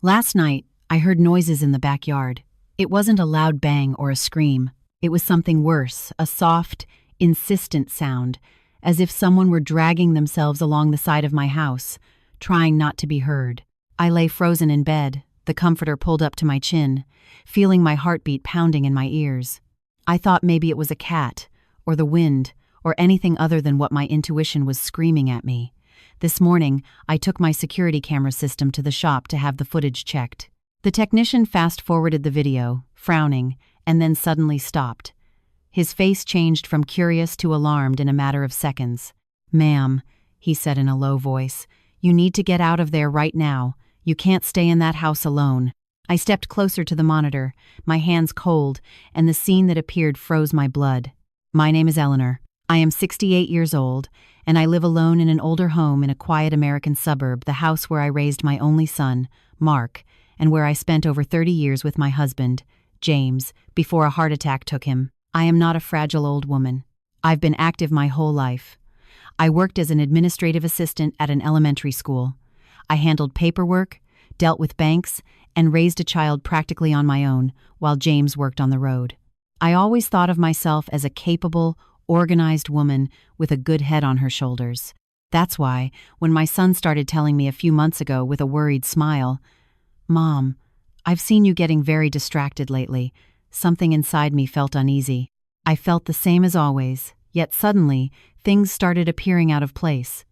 Last night, I heard noises in the backyard. It wasn't a loud bang or a scream. It was something worse, a soft, insistent sound, as if someone were dragging themselves along the side of my house, trying not to be heard. I lay frozen in bed, the comforter pulled up to my chin, feeling my heartbeat pounding in my ears. I thought maybe it was a cat, or the wind, or anything other than what my intuition was screaming at me. This morning, I took my security camera system to the shop to have the footage checked. The technician fast-forwarded the video, frowning, and then suddenly stopped. His face changed from curious to alarmed in a matter of seconds. "Ma'am," he said in a low voice, "you need to get out of there right now. You can't stay in that house alone." I stepped closer to the monitor, my hands cold, and the scene that appeared froze my blood. "My name is Eleanor. I am 68 years old, and I live alone in an older home in a quiet American suburb, the house where I raised my only son, Mark, and where I spent over 30 years with my husband, James, before a heart attack took him. I am not a fragile old woman. I've been active my whole life. I worked as an administrative assistant at an elementary school. I handled paperwork, dealt with banks, and raised a child practically on my own while James worked on the road. I always thought of myself as a capable, organized woman with a good head on her shoulders. That's why, when my son started telling me a few months ago with a worried smile, "Mom, I've seen you getting very distracted lately," something inside me felt uneasy. I felt the same as always, yet suddenly, things started appearing out of place.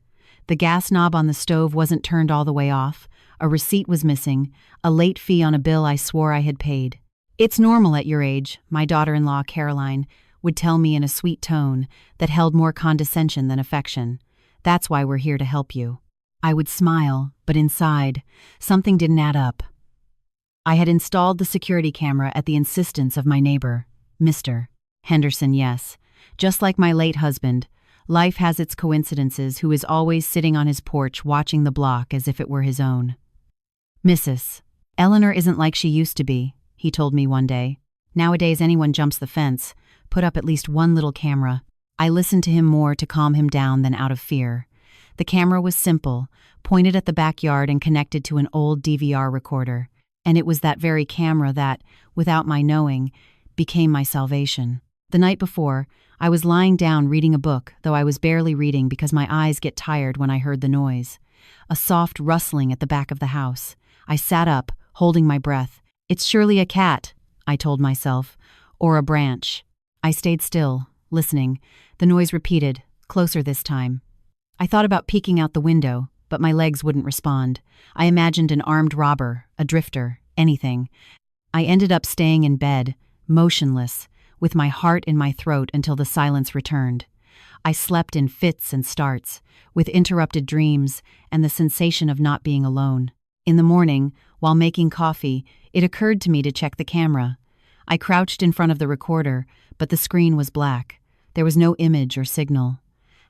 The gas knob on the stove wasn't turned all the way off, a receipt was missing, a late fee on a bill I swore I had paid. "It's normal at your age," my daughter-in-law, Caroline, would tell me in a sweet tone that held more condescension than affection. "That's why we're here to help you." I would smile, but inside, something didn't add up. I had installed the security camera at the insistence of my neighbor, Mr. Henderson, yes. Just like my late husband, life has its coincidences, who is always sitting on his porch watching the block as if it were his own. "Mrs. Eleanor isn't like she used to be," he told me one day. "Nowadays anyone jumps the fence, put up at least one little camera." I listened to him more to calm him down than out of fear. The camera was simple, pointed at the backyard and connected to an old DVR recorder. And it was that very camera that, without my knowing, became my salvation. The night before, I was lying down reading a book, though I was barely reading because my eyes get tired when I heard the noise. A soft rustling at the back of the house. I sat up, holding my breath. "It's surely a cat," I told myself, "or a branch." I stayed still, listening. The noise repeated, closer this time. I thought about peeking out the window, but my legs wouldn't respond. I imagined an armed robber, a drifter, anything. I ended up staying in bed, motionless, with my heart in my throat until the silence returned. I slept in fits and starts, with interrupted dreams and the sensation of not being alone. In the morning, while making coffee, it occurred to me to check the camera. I crouched in front of the recorder, but the screen was black. There was no image or signal.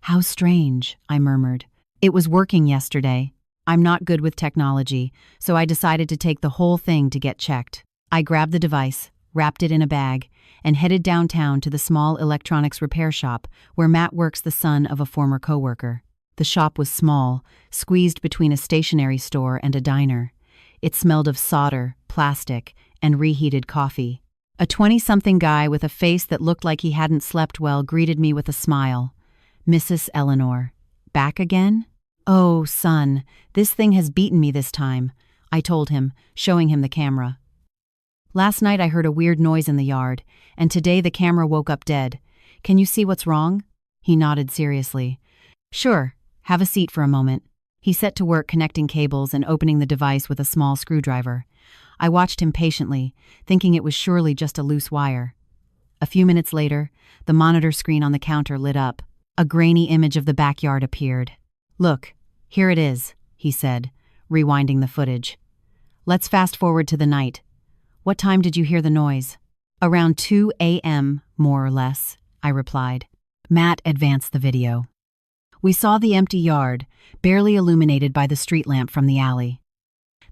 "How strange," I murmured. "It was working yesterday." I'm not good with technology, so I decided to take the whole thing to get checked. I grabbed the device, wrapped it in a bag, and headed downtown to the small electronics repair shop where Matt works, the son of a former coworker. The shop was small, squeezed between a stationery store and a diner. It smelled of solder, plastic, and reheated coffee. A 20-something guy with a face that looked like he hadn't slept well greeted me with a smile. "Mrs. Eleanor, back again?" "Oh, son, this thing has beaten me this time," I told him, showing him the camera. "Last night I heard a weird noise in the yard, and today the camera woke up dead. Can you see what's wrong?" He nodded seriously. "Sure, have a seat for a moment." He set to work connecting cables and opening the device with a small screwdriver. I watched him patiently, thinking it was surely just a loose wire. A few minutes later, the monitor screen on the counter lit up. A grainy image of the backyard appeared. "Look, here it is," he said, rewinding the footage. "Let's fast forward to the night. What time did you hear the noise?" "Around 2 a.m., more or less," I replied. Matt advanced the video. We saw the empty yard, barely illuminated by the street lamp from the alley.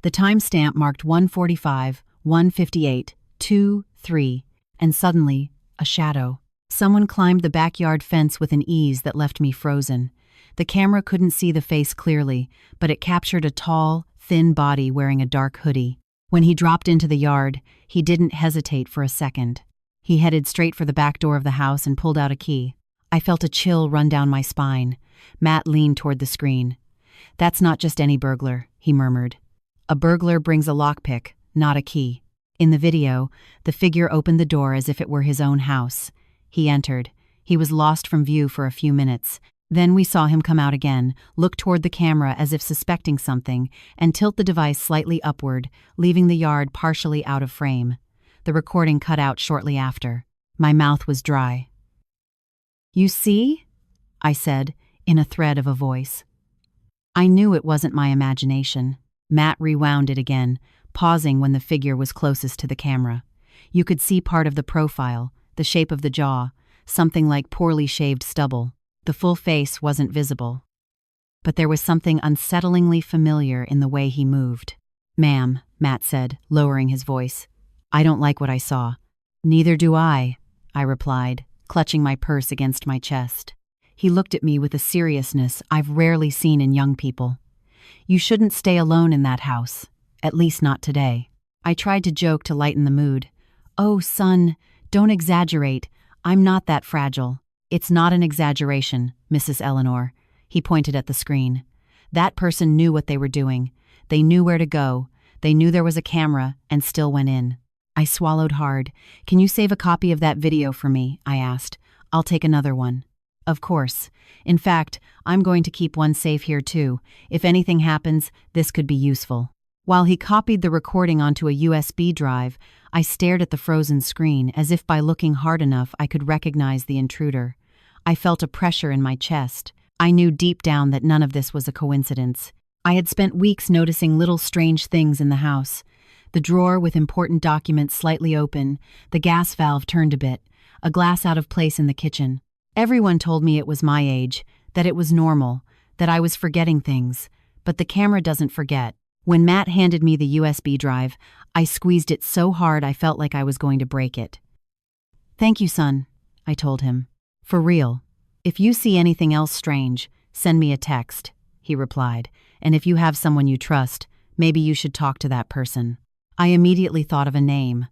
The timestamp marked 1:45, 1:58, 2, 3, and suddenly, a shadow. Someone climbed the backyard fence with an ease that left me frozen. The camera couldn't see the face clearly, but it captured a tall, thin body wearing a dark hoodie. When he dropped into the yard, he didn't hesitate for a second. He headed straight for the back door of the house and pulled out a key. I felt a chill run down my spine. Matt leaned toward the screen. "That's not just any burglar," he murmured. "A burglar brings a lockpick, not a key." In the video, the figure opened the door as if it were his own house. He entered. He was lost from view for a few minutes. Then we saw him come out again, look toward the camera as if suspecting something, and tilt the device slightly upward, leaving the yard partially out of frame. The recording cut out shortly after. My mouth was dry. "You see?" I said, in a thread of a voice. I knew it wasn't my imagination. Matt rewound it again, pausing when the figure was closest to the camera. You could see part of the profile, the shape of the jaw, something like poorly shaved stubble. The full face wasn't visible. But there was something unsettlingly familiar in the way he moved. "Ma'am," Matt said, lowering his voice, "I don't like what I saw." "Neither do I," I replied, clutching my purse against my chest. He looked at me with a seriousness I've rarely seen in young people. "You shouldn't stay alone in that house, at least not today." I tried to joke to lighten the mood. "Oh, son, don't exaggerate. I'm not that fragile." "It's not an exaggeration, Mrs. Eleanor." He pointed at the screen. "That person knew what they were doing. They knew where to go. They knew there was a camera and still went in." I swallowed hard. "Can you save a copy of that video for me?" I asked. "I'll take another one." "Of course. In fact, I'm going to keep one safe here too. If anything happens, this could be useful." While he copied the recording onto a USB drive, I stared at the frozen screen as if by looking hard enough I could recognize the intruder. I felt a pressure in my chest. I knew deep down that none of this was a coincidence. I had spent weeks noticing little strange things in the house. The drawer with important documents slightly open, the gas valve turned a bit, a glass out of place in the kitchen. Everyone told me it was my age, that it was normal, that I was forgetting things. But the camera doesn't forget. When Matt handed me the USB drive, I squeezed it so hard I felt like I was going to break it. "Thank you, son," I told him. "For real. If you see anything else strange, send me a text," he replied. "And if you have someone you trust, maybe you should talk to that person." I immediately thought of a name.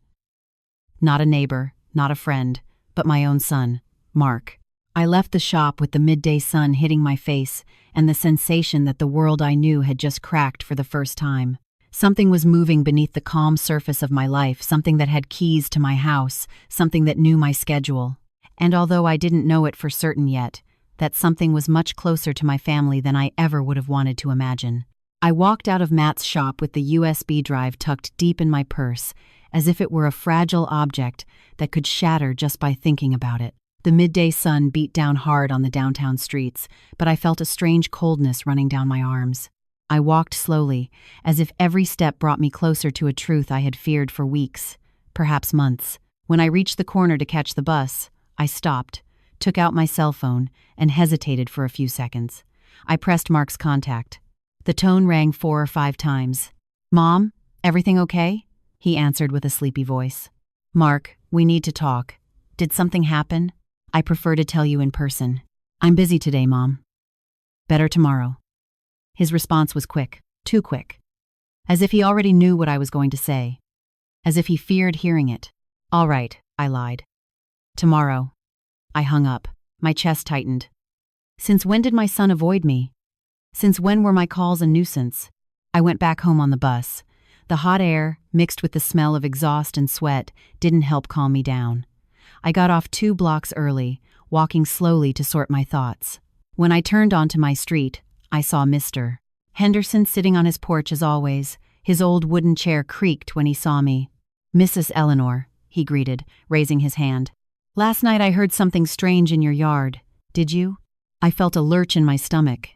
Not a neighbor, not a friend, but my own son, Mark. I left the shop with the midday sun hitting my face and the sensation that the world I knew had just cracked for the first time. Something was moving beneath the calm surface of my life, something that had keys to my house, something that knew my schedule. And although I didn't know it for certain yet, that something was much closer to my family than I ever would have wanted to imagine. I walked out of Matt's shop with the USB drive tucked deep in my purse, as if it were a fragile object that could shatter just by thinking about it. The midday sun beat down hard on the downtown streets, but I felt a strange coldness running down my arms. I walked slowly, as if every step brought me closer to a truth I had feared for weeks, perhaps months. When I reached the corner to catch the bus, I stopped, took out my cell phone, and hesitated for a few seconds. I pressed Mark's contact. The tone rang 4 or 5 times. "Mom, everything okay?" he answered with a sleepy voice. "Mark, we need to talk. Did something happen? I prefer to tell you in person." "I'm busy today, Mom." "Better tomorrow." His response was quick, too quick. As if he already knew what I was going to say. As if he feared hearing it. "All right," I lied. "Tomorrow." I hung up. My chest tightened. Since when did my son avoid me? Since when were my calls a nuisance? I went back home on the bus. The hot air, mixed with the smell of exhaust and sweat, didn't help calm me down. I got off 2 blocks early, walking slowly to sort my thoughts. When I turned onto my street, I saw Mr. Henderson sitting on his porch as always. His old wooden chair creaked when he saw me. "Mrs. Eleanor," he greeted, raising his hand. "Last night I heard something strange in your yard. Did you?" I felt a lurch in my stomach.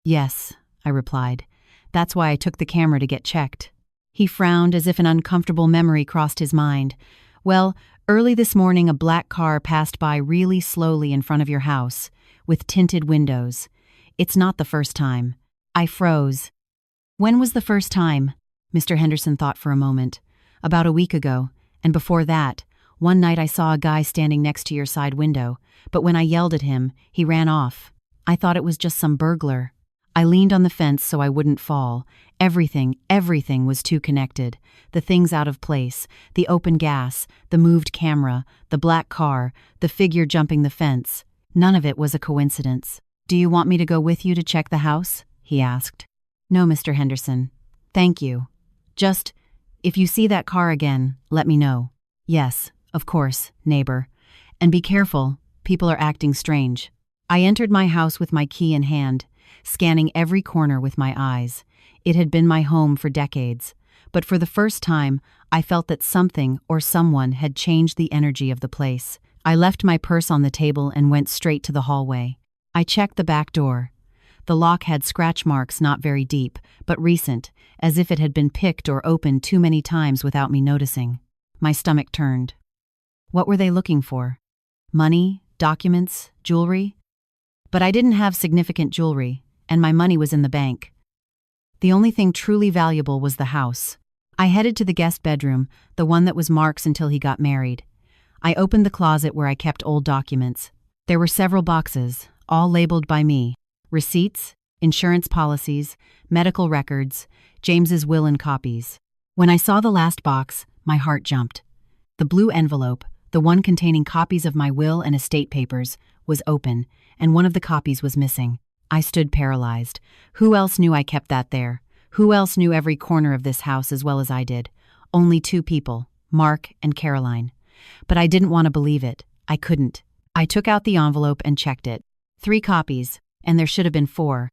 "Yes," I replied. "That's why I took the camera to get checked." He frowned as if an uncomfortable memory crossed his mind. "Well, early this morning a black car passed by really slowly in front of your house, with tinted windows. It's not the first time." I froze. "When was the first time?" Mr. Henderson thought for a moment. "About a week ago, and before that, one night I saw a guy standing next to your side window, but when I yelled at him, he ran off. I thought it was just some burglar." I leaned on the fence so I wouldn't fall. Everything was too connected. The things out of place, the open gas, the moved camera, the black car, the figure jumping the fence. None of it was a coincidence. "Do you want me to go with you to check the house?" he asked. "No, Mr. Henderson. Thank you. Just, if you see that car again, let me know." "Yes, of course, neighbor. And be careful, people are acting strange." I entered my house with my key in hand, scanning every corner with my eyes. It had been my home for decades, but for the first time, I felt that something or someone had changed the energy of the place. I left my purse on the table and went straight to the hallway. I checked the back door. The lock had scratch marks not very deep, but recent, as if it had been picked or opened too many times without me noticing. My stomach turned. What were they looking for? Money? Documents? Jewelry? But I didn't have significant jewelry, and my money was in the bank. The only thing truly valuable was the house. I headed to the guest bedroom, the one that was Mark's until he got married. I opened the closet where I kept old documents. There were several boxes, all labeled by me. Receipts, insurance policies, medical records, James's will and copies. When I saw the last box, my heart jumped. The blue envelope, the one containing copies of my will and estate papers, was open, and one of the copies was missing. I stood paralyzed. Who else knew I kept that there? Who else knew every corner of this house as well as I did? Only two people, Mark and Caroline. But I didn't want to believe it. I couldn't. I took out the envelope and checked it. 3 copies, and there should have been 4.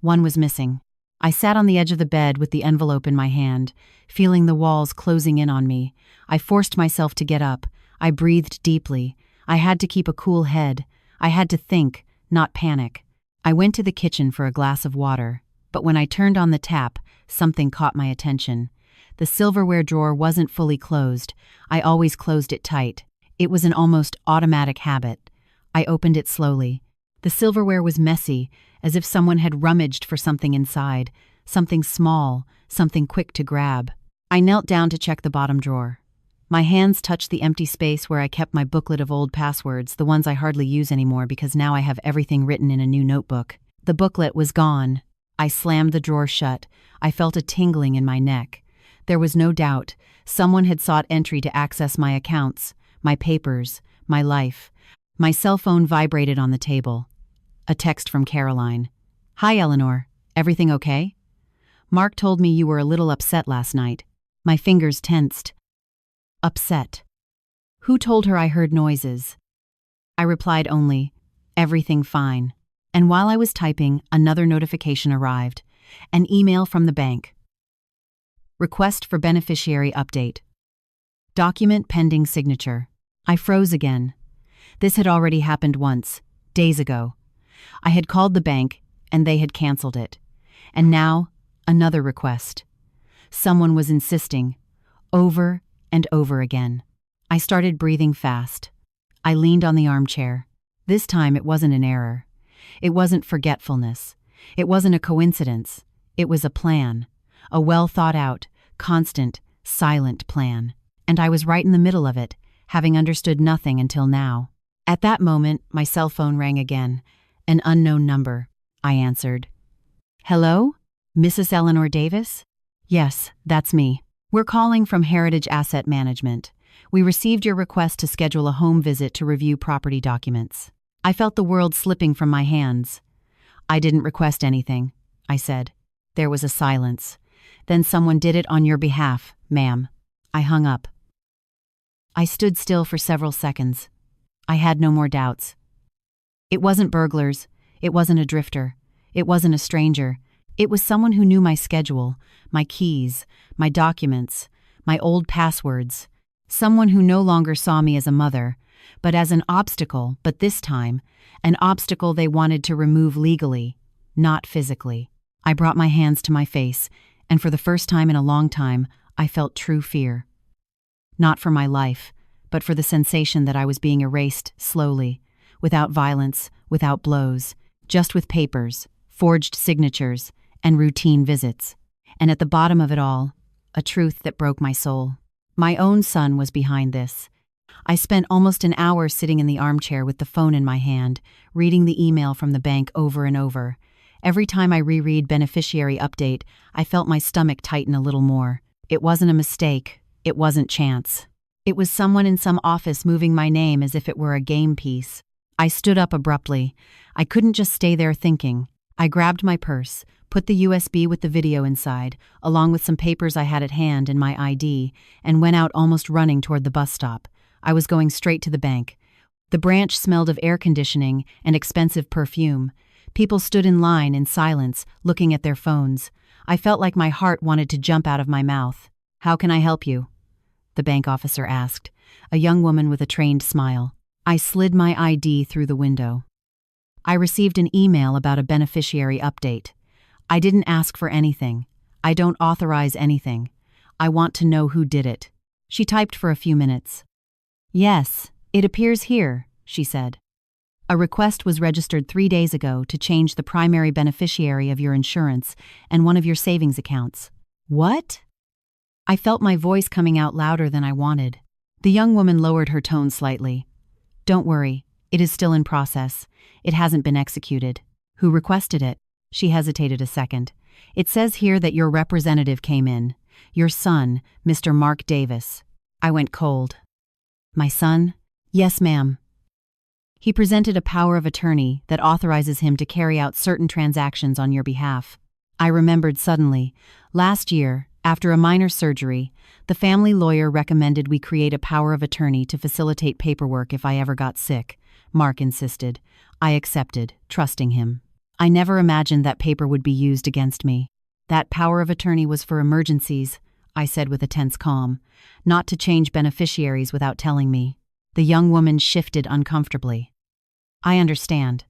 One was missing. I sat on the edge of the bed with the envelope in my hand, feeling the walls closing in on me. I forced myself to get up. I breathed deeply. I had to keep a cool head. I had to think, not panic. I went to the kitchen for a glass of water, but when I turned on the tap, something caught my attention. The silverware drawer wasn't fully closed. I always closed it tight. It was an almost automatic habit. I opened it slowly. The silverware was messy, as if someone had rummaged for something inside, something small, something quick to grab. I knelt down to check the bottom drawer. My hands touched the empty space where I kept my booklet of old passwords, the ones I hardly use anymore because now I have everything written in a new notebook. The booklet was gone. I slammed the drawer shut. I felt a tingling in my neck. There was no doubt. Someone had sought entry to access my accounts, my papers, my life. My cell phone vibrated on the table. A text from Caroline. "Hi, Eleanor. Everything okay? Mark told me you were a little upset last night." My fingers tensed. Upset. Who told her I heard noises? I replied only, "Everything fine." And while I was typing, another notification arrived. An email from the bank. Request for beneficiary update. Document pending signature. I froze again. This had already happened once, days ago. I had called the bank, and they had canceled it. And now, another request. Someone was insisting, over and over again. I started breathing fast. I leaned on the armchair. This time it wasn't an error. It wasn't forgetfulness. It wasn't a coincidence. It was a plan. A well-thought-out, constant, silent plan. And I was right in the middle of it, having understood nothing until now. At that moment, my cell phone rang again. An unknown number. I answered. "Hello? Mrs. Eleanor Davis?" "Yes, that's me. We're calling from Heritage Asset Management. We received your request to schedule a home visit to review property documents." I felt the world slipping from my hands. "I didn't request anything," I said. There was a silence. "Then someone did it on your behalf, ma'am." I hung up. I stood still for several seconds. I had no more doubts. It wasn't burglars. It wasn't a drifter. It wasn't a stranger. It was someone who knew my schedule, my keys, my documents, my old passwords. Someone who no longer saw me as a mother, but as an obstacle, but this time, an obstacle they wanted to remove legally, not physically. I brought my hands to my face, and for the first time in a long time, I felt true fear. Not for my life, but for the sensation that I was being erased slowly, without violence, without blows, just with papers, forged signatures, and routine visits. And at the bottom of it all, a truth that broke my soul. My own son was behind this. I spent almost an hour sitting in the armchair with the phone in my hand, reading the email from the bank over and over. Every time I reread beneficiary update, I felt my stomach tighten a little more. It wasn't a mistake. It wasn't chance. It was someone in some office moving my name as if it were a game piece. I stood up abruptly. I couldn't just stay there thinking. I grabbed my purse, put the USB with the video inside, along with some papers I had at hand and my ID, and went out almost running toward the bus stop. I was going straight to the bank. The branch smelled of air conditioning and expensive perfume. People stood in line in silence, looking at their phones. I felt like my heart wanted to jump out of my mouth. "How can I help you?" the bank officer asked, a young woman with a trained smile. I slid my ID through the window. I received an email about a beneficiary update. I didn't ask for anything. I don't authorize anything. I want to know who did it. She typed for a few minutes. "Yes, it appears here," she said. "A request was registered 3 days ago to change the primary beneficiary of your insurance and one of your savings accounts." "What?" I felt my voice coming out louder than I wanted. The young woman lowered her tone slightly. "Don't worry, it is still in process. It hasn't been executed." "Who requested it?" She hesitated a second. "It says here that your representative came in. Your son, Mr. Mark Davis." I went cold. "My son?" "Yes, ma'am." "He presented a power of attorney that authorizes him to carry out certain transactions on your behalf." I remembered suddenly. Last year, after a minor surgery, the family lawyer recommended we create a power of attorney to facilitate paperwork if I ever got sick. Mark insisted. I accepted, trusting him. I never imagined that paper would be used against me. "That power of attorney was for emergencies," I said with a tense calm, "not to change beneficiaries without telling me." The young woman shifted uncomfortably. "I understand.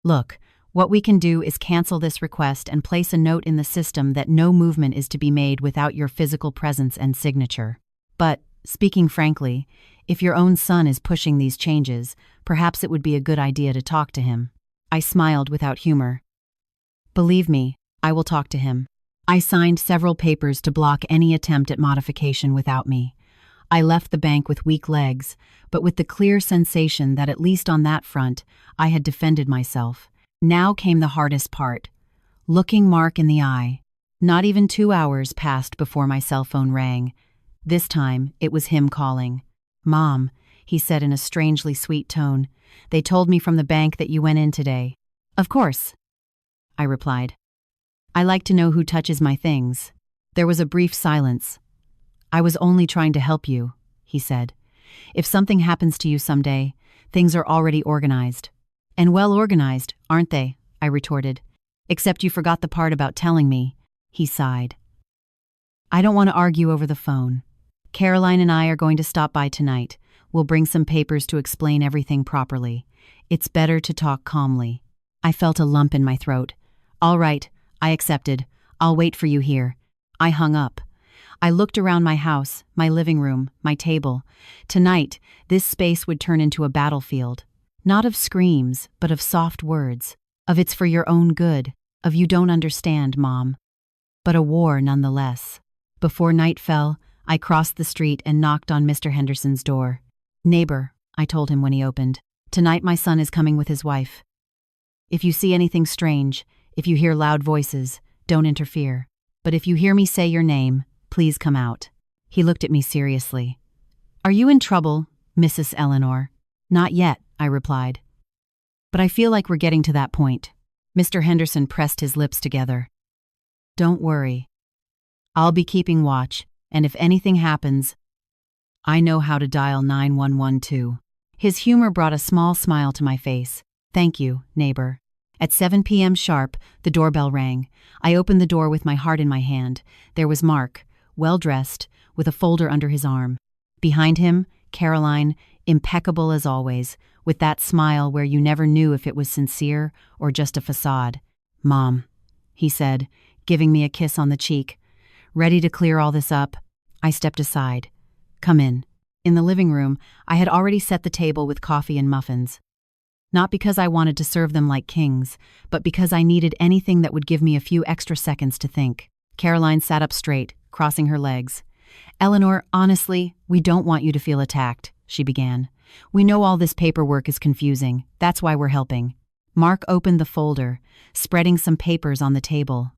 Look, what we can do is cancel this request and place a note in the system that no movement is to be made without your physical presence and signature. But, speaking frankly, if your own son is pushing these changes, perhaps it would be a good idea to talk to him." I smiled without humor. "Believe me, I will talk to him." I signed several papers to block any attempt at modification without me. I left the bank with weak legs, but with the clear sensation that at least on that front, I had defended myself. Now came the hardest part. Looking Mark in the eye. Not even 2 hours passed before my cell phone rang. This time, it was him calling. "Mom," he said in a strangely sweet tone, "they told me from the bank that you went in today." "Of course," I replied. "I like to know who touches my things." There was a brief silence. "I was only trying to help you," he said. "If something happens to you someday, things are already organized." "And well organized, aren't they?" I retorted. "Except you forgot the part about telling me." He sighed. "I don't want to argue over the phone. Caroline and I are going to stop by tonight. We'll bring some papers to explain everything properly. It's better to talk calmly." I felt a lump in my throat. "All right," I accepted. "I'll wait for you here." I hung up. I looked around my house, my living room, my table. Tonight, this space would turn into a battlefield. Not of screams, but of soft words. Of "it's for your own good." Of "you don't understand, Mom." But a war nonetheless. Before night fell, I crossed the street and knocked on Mr. Henderson's door. "Neighbor," I told him when he opened, "tonight my son is coming with his wife. If you see anything strange, if you hear loud voices, don't interfere. But if you hear me say your name, please come out." He looked at me seriously. "Are you in trouble, Mrs. Eleanor?" "Not yet," I replied. "But I feel like we're getting to that point." Mr. Henderson pressed his lips together. "Don't worry. I'll be keeping watch, and if anything happens, I know how to dial 911 too." His humor brought a small smile to my face. "Thank you, neighbor." At 7 p.m. sharp, the doorbell rang. I opened the door with my heart in my hand. There was Mark, well-dressed, with a folder under his arm. Behind him, Caroline, impeccable as always, with that smile where you never knew if it was sincere or just a facade. "Mom," he said, giving me a kiss on the cheek. "Ready to clear all this up?" I stepped aside. "Come in." In the living room, I had already set the table with coffee and muffins. Not because I wanted to serve them like kings, but because I needed anything that would give me a few extra seconds to think. Caroline sat up straight, crossing her legs. "Eleanor, honestly, we don't want you to feel attacked," she began. "We know all this paperwork is confusing. That's why we're helping." Mark opened the folder, spreading some papers on the table.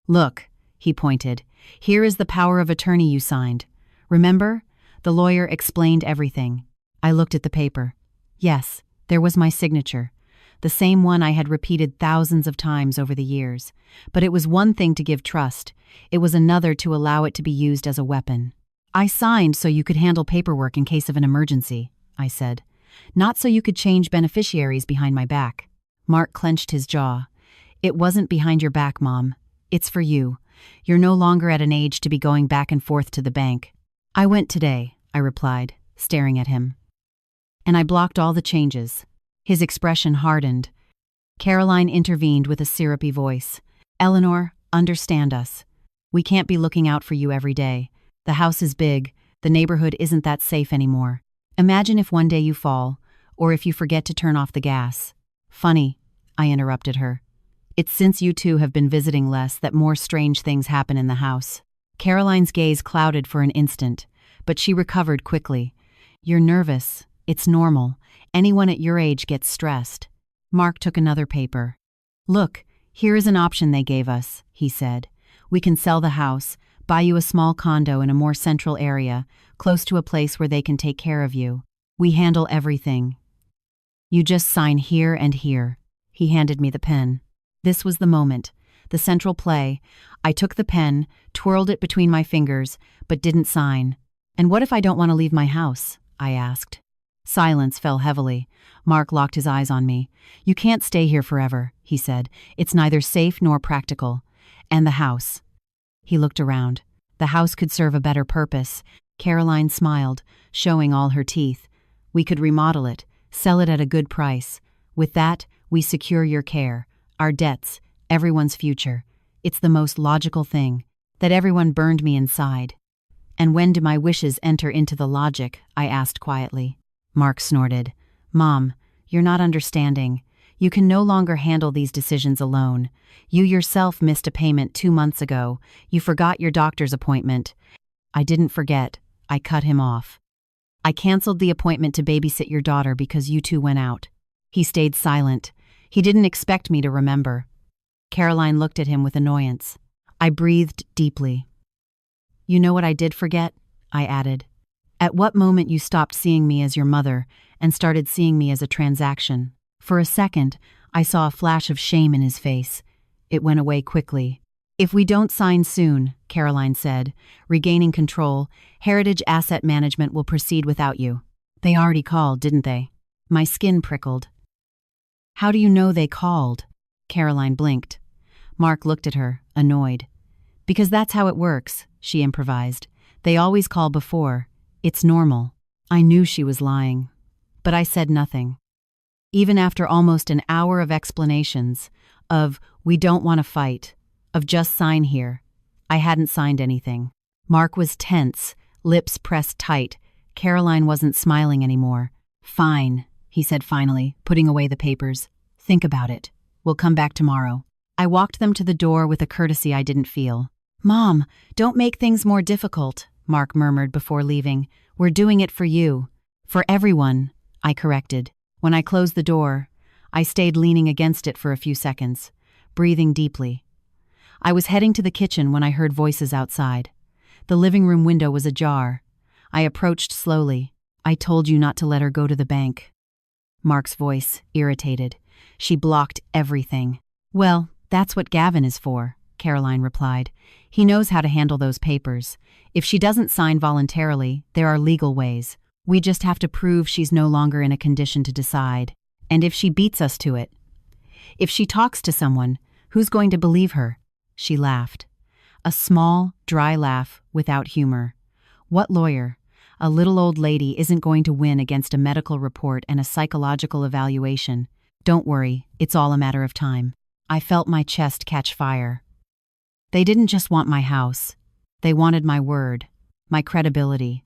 "Look," he pointed, "here is the power of attorney you signed. Remember?" The lawyer explained everything. I looked at the paper. Yes, there was my signature, the same one I had repeated thousands of times over the years. But it was one thing to give trust, it was another to allow it to be used as a weapon. "I signed so you could handle paperwork in case of an emergency," I said. "Not so you could change beneficiaries behind my back." Mark clenched his jaw. "It wasn't behind your back, Mom. It's for you. You're no longer at an age to be going back and forth to the bank." "I went today," I replied, staring at him. "And I blocked all the changes." His expression hardened. Caroline intervened with a syrupy voice. "Eleanor, understand us. We can't be looking out for you every day. The house is big, the neighborhood isn't that safe anymore. Imagine if one day you fall, or if you forget to turn off the gas." "Funny," I interrupted her. "It's since you two have been visiting less that more strange things happen in the house." Caroline's gaze clouded for an instant, but she recovered quickly. "You're nervous. It's normal. Anyone at your age gets stressed." Mark took another paper. "Look, here is an option they gave us," he said. "We can sell the house, buy you a small condo in a more central area, close to a place where they can take care of you. We handle everything. You just sign here and here." He handed me the pen. This was the moment, the central play. I took the pen, twirled it between my fingers, but didn't sign. "And what if I don't want to leave my house?" I asked. Silence fell heavily. Mark locked his eyes on me. "You can't stay here forever," he said. "It's neither safe nor practical. And the house." He looked around. "The house could serve a better purpose." Caroline smiled, showing all her teeth. "We could remodel it, sell it at a good price. With that, we secure your care, our debts, everyone's future. It's the most logical thing." That everyone burned me inside. "And when do my wishes enter into the logic?" I asked quietly. Mark snorted. "Mom, you're not understanding. You can no longer handle these decisions alone. You yourself missed a payment 2 months ago. You forgot your doctor's appointment." "I didn't forget." I cut him off. "I canceled the appointment to babysit your daughter because you two went out." He stayed silent. He didn't expect me to remember. Caroline looked at him with annoyance. I breathed deeply. "You know what I did forget?" I added. "At what moment you stopped seeing me as your mother and started seeing me as a transaction." For a second, I saw a flash of shame in his face. It went away quickly. "If we don't sign soon," Caroline said, regaining control, "Heritage Asset Management will proceed without you." "They already called, didn't they?" My skin prickled. "How do you know they called?" Caroline blinked. Mark looked at her, annoyed. "Because that's how it works," she improvised. "They always call before. It's normal." I knew she was lying, but I said nothing. Even after almost an hour of explanations, of "we don't want to fight," of "just sign here," I hadn't signed anything. Mark was tense, lips pressed tight. Caroline wasn't smiling anymore. "Fine," he said finally, putting away the papers. "Think about it. We'll come back tomorrow." I walked them to the door with a courtesy I didn't feel. "Mom, don't make things more difficult," Mark murmured before leaving. "We're doing it for you." "For everyone," I corrected. When I closed the door, I stayed leaning against it for a few seconds, breathing deeply. I was heading to the kitchen when I heard voices outside. The living room window was ajar. I approached slowly. "I told you not to let her go to the bank." Mark's voice, irritated. "She blocked everything." "Well, that's what Gavin is for," Caroline replied. "He knows how to handle those papers. If she doesn't sign voluntarily, there are legal ways. We just have to prove she's no longer in a condition to decide. And if she beats us to it, if she talks to someone, who's going to believe her?" She laughed. A small, dry laugh without humor. "What lawyer? A little old lady isn't going to win against a medical report and a psychological evaluation. Don't worry, it's all a matter of time." I felt my chest catch fire. They didn't just want my house. They wanted my word, my credibility.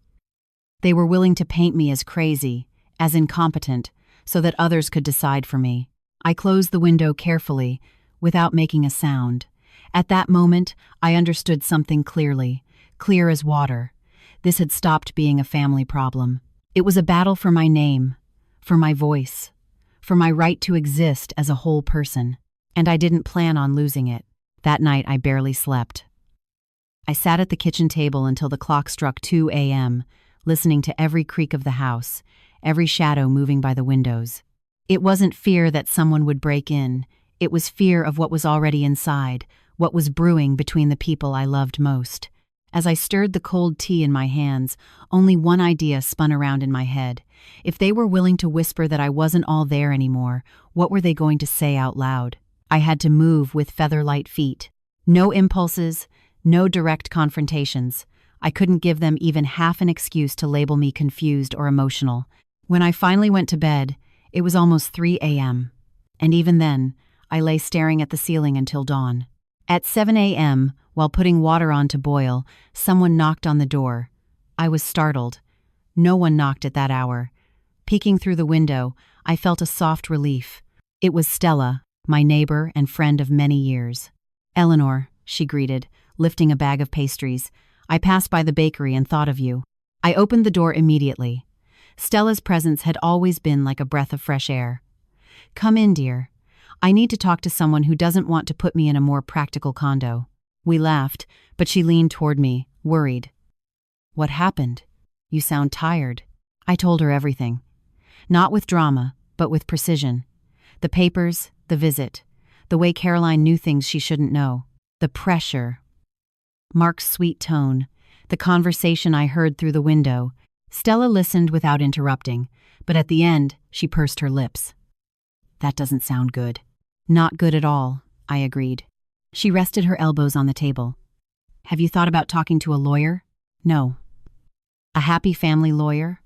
They were willing to paint me as crazy, as incompetent, so that others could decide for me. I closed the window carefully, without making a sound. At that moment, I understood something clearly, clear as water. This had stopped being a family problem. It was a battle for my name, for my voice, for my right to exist as a whole person. And I didn't plan on losing it. That night, I barely slept. I sat at the kitchen table until the clock struck 2 a.m., listening to every creak of the house, every shadow moving by the windows. It wasn't fear that someone would break in. It was fear of what was already inside, what was brewing between the people I loved most. As I stirred the cold tea in my hands, only one idea spun around in my head. If they were willing to whisper that I wasn't all there anymore, what were they going to say out loud? I had to move with feather-light feet. No impulses, no direct confrontations. I couldn't give them even half an excuse to label me confused or emotional. When I finally went to bed, it was almost 3 a.m. And even then, I lay staring at the ceiling until dawn. At 7 a.m., while putting water on to boil, someone knocked on the door. I was startled. No one knocked at that hour. Peeking through the window, I felt a soft relief. It was Stella, my neighbor and friend of many years. "Eleanor," she greeted, lifting a bag of pastries. "I passed by the bakery and thought of you." I opened the door immediately. Stella's presence had always been like a breath of fresh air. "Come in, dear. I need to talk to someone who doesn't want to put me in a more practical condo." We laughed, but she leaned toward me, worried. "What happened? You sound tired." I told her everything. Not with drama, but with precision. The papers, the visit, the way Caroline knew things she shouldn't know, the pressure. Mark's sweet tone, the conversation I heard through the window. Stella listened without interrupting, but at the end, she pursed her lips. "That doesn't sound good." "Not good at all," I agreed. She rested her elbows on the table. "Have you thought about talking to a lawyer?" "No." "A happy family lawyer?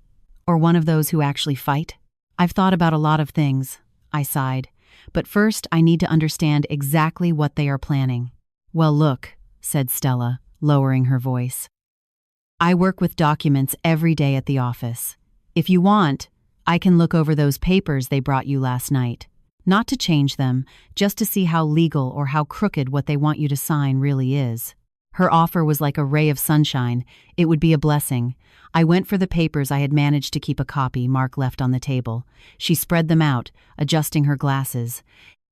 Or one of those who actually fight?" "I've thought about a lot of things," I sighed. "But first, I need to understand exactly what they are planning." "Well, look," said Stella, lowering her voice. "I work with documents every day at the office. If you want, I can look over those papers they brought you last night. Not to change them, just to see how legal or how crooked what they want you to sign really is." Her offer was like a ray of sunshine. It would be a blessing. I went for the papers I had managed to keep a copy Mark left on the table. She spread them out, adjusting her glasses.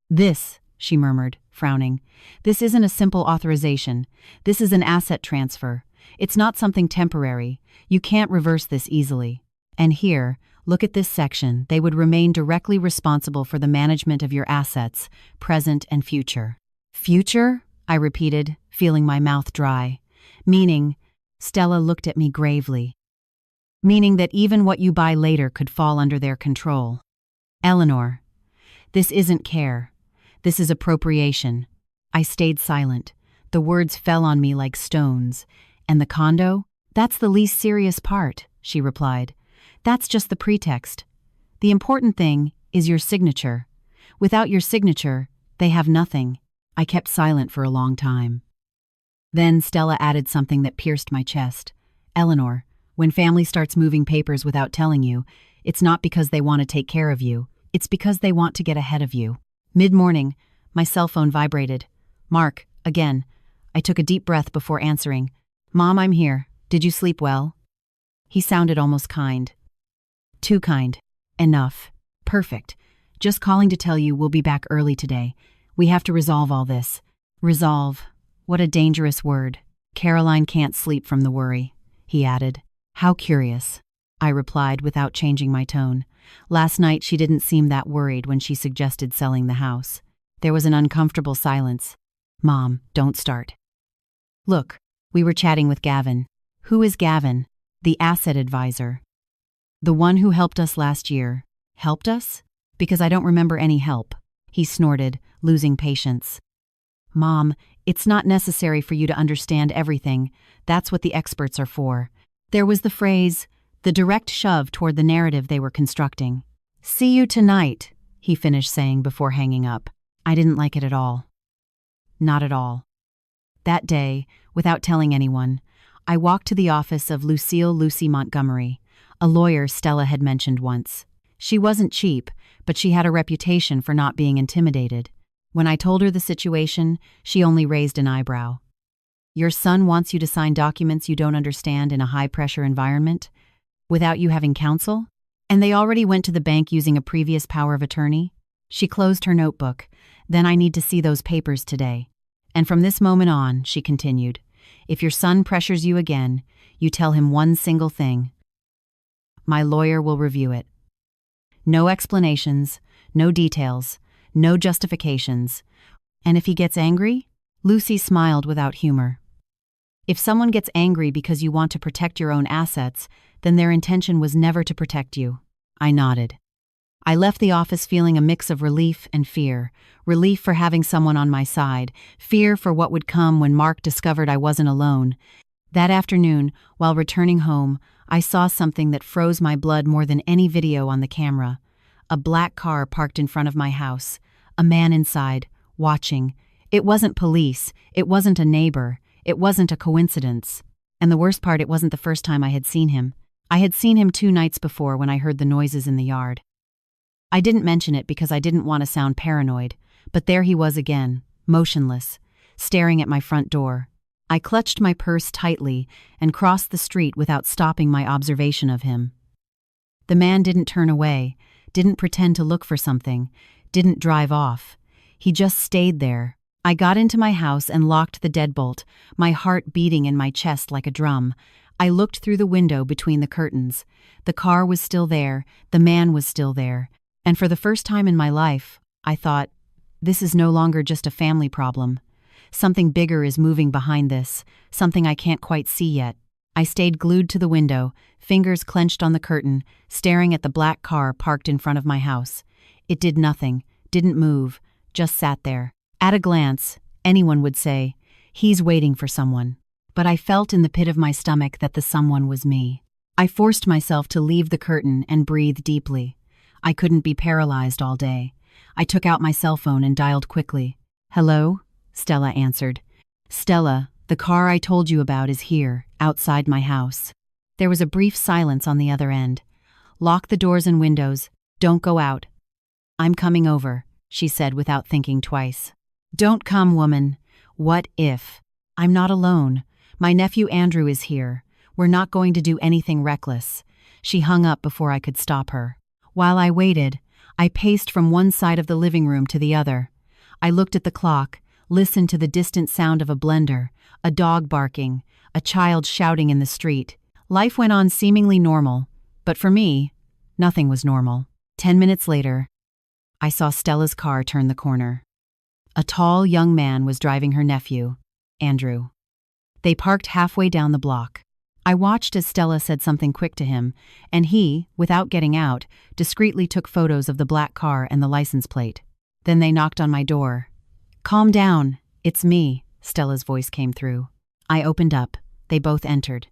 "This," she murmured, frowning, "this isn't a simple authorization. This is an asset transfer. It's not something temporary. You can't reverse this easily. And here, look at this section. They would remain directly responsible for the management of your assets, present and future." "Future?" I repeated, feeling my mouth dry. "Meaning," Stella looked at me gravely, "meaning that even what you buy later could fall under their control." "Eleanor, this isn't care. This is appropriation." I stayed silent. The words fell on me like stones. "And the condo? That's the least serious part," she replied. "That's just the pretext. The important thing is your signature. Without your signature, they have nothing." I kept silent for a long time. Then Stella added something that pierced my chest. "Eleanor, when family starts moving papers without telling you, it's not because they want to take care of you. It's because they want to get ahead of you." Mid-morning, my cell phone vibrated. "Mark, again." I took a deep breath before answering. "Mom, I'm here. Did you sleep well?" He sounded almost kind. "Too kind. Enough. Perfect. Just calling to tell you we'll be back early today. We have to resolve all this." "Resolve. What a dangerous word." "Caroline can't sleep from the worry," he added. "How curious," I replied without changing my tone. Last night she didn't seem that worried when she suggested selling the house. There was an uncomfortable silence. "Mom, don't start." "Look, we were chatting with Gavin." "Who is Gavin?" "The asset advisor. The one who helped us last year." "Helped us?" "Because I don't remember any help." He snorted, losing patience. "Mom, it's not necessary for you to understand everything. That's what the experts are for." There was the phrase, the direct shove toward the narrative they were constructing. "See you tonight," he finished saying before hanging up. I didn't like it at all. Not at all. That day, without telling anyone, I walked to the office of Lucille Lucy Montgomery, a lawyer Stella had mentioned once. She wasn't cheap, but she had a reputation for not being intimidated. When I told her the situation, she only raised an eyebrow. "Your son wants you to sign documents you don't understand in a high-pressure environment? Without you having counsel?" And they already went to the bank using a previous power of attorney? She closed her notebook. Then I need to see those papers today. And from this moment on, she continued, if your son pressures you again, you tell him one single thing. My lawyer will review it. No explanations, no details, no justifications. And if he gets angry? Lucy smiled without humor. If someone gets angry because you want to protect your own assets, then their intention was never to protect you. I nodded. I left the office feeling a mix of relief and fear. Relief for having someone on my side, fear for what would come when Mark discovered I wasn't alone. That afternoon, while returning home, I saw something that froze my blood more than any video on the camera. A black car parked in front of my house. A man inside, watching. It wasn't police. It wasn't a neighbor. It wasn't a coincidence. And the worst part, it wasn't the first time I had seen him. I had seen him 2 nights before when I heard the noises in the yard. I didn't mention it because I didn't want to sound paranoid, but there he was again, motionless, staring at my front door. I clutched my purse tightly and crossed the street without stopping my observation of him. The man didn't turn away, didn't pretend to look for something, didn't drive off. He just stayed there. I got into my house and locked the deadbolt, my heart beating in my chest like a drum. I looked through the window between the curtains. The car was still there, the man was still there. And for the first time in my life, I thought, this is no longer just a family problem. Something bigger is moving behind this, something I can't quite see yet. I stayed glued to the window, fingers clenched on the curtain, staring at the black car parked in front of my house. It did nothing, didn't move, just sat there. At a glance, anyone would say, he's waiting for someone. But I felt in the pit of my stomach that the someone was me. I forced myself to leave the curtain and breathe deeply. I couldn't be paralyzed all day. I took out my cell phone and dialed quickly. Hello? Stella answered. Stella, the car I told you about is here, outside my house. There was a brief silence on the other end. Lock the doors and windows. Don't go out. I'm coming over, she said without thinking twice. Don't come, woman. What if? I'm not alone. My nephew Andrew is here. We're not going to do anything reckless. She hung up before I could stop her. While I waited, I paced from one side of the living room to the other. I looked at the clock, listened to the distant sound of a blender, a dog barking, a child shouting in the street. Life went on seemingly normal, but for me, nothing was normal. 10 minutes later, I saw Stella's car turn the corner. A tall young man was driving her nephew, Andrew. They parked halfway down the block. I watched as Stella said something quick to him, and he, without getting out, discreetly took photos of the black car and the license plate. Then they knocked on my door. Calm down, it's me, Stella's voice came through. I opened up. They both entered.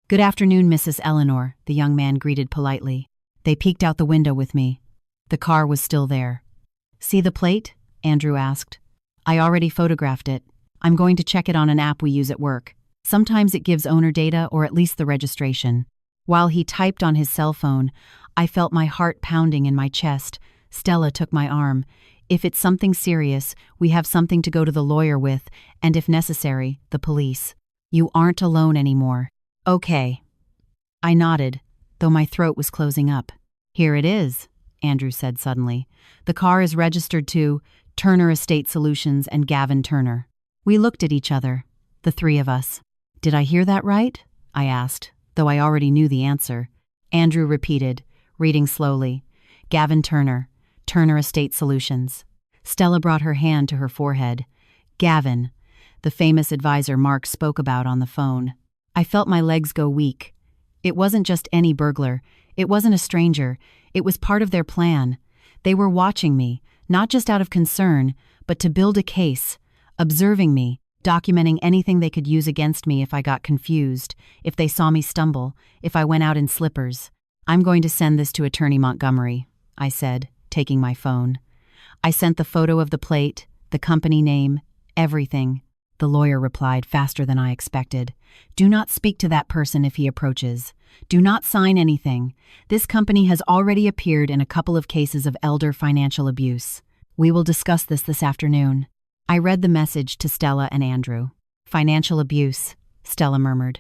Good afternoon, Mrs. Eleanor, the young man greeted politely. They peeked out the window with me. The car was still there. See the plate? Andrew asked. I already photographed it. I'm going to check it on an app we use at work. Sometimes it gives owner data or at least the registration. While he typed on his cell phone, I felt my heart pounding in my chest. Stella took my arm. If it's something serious, we have something to go to the lawyer with, and if necessary, the police. You aren't alone anymore. Okay. I nodded, though my throat was closing up. Here it is, Andrew said suddenly. The car is registered to Turner Estate Solutions and Gavin Turner. We looked at each other, the three of us. Did I hear that right? I asked, though I already knew the answer. Andrew repeated, reading slowly. Gavin Turner, Turner Estate Solutions. Stella brought her hand to her forehead. Gavin, the famous advisor Mark spoke about on the phone. I felt my legs go weak. It wasn't just any burglar. It wasn't a stranger. It was part of their plan. They were watching me, not just out of concern, but to build a case, observing me, documenting anything they could use against me if I got confused, if they saw me stumble, if I went out in slippers. I'm going to send this to Attorney Montgomery, I said, taking my phone. I sent the photo of the plate, the company name, everything. The lawyer replied faster than I expected. Do not speak to that person if he approaches. Do not sign anything. This company has already appeared in a couple of cases of elder financial abuse. We will discuss this afternoon. I read the message to Stella and Andrew. Financial abuse, Stella murmured.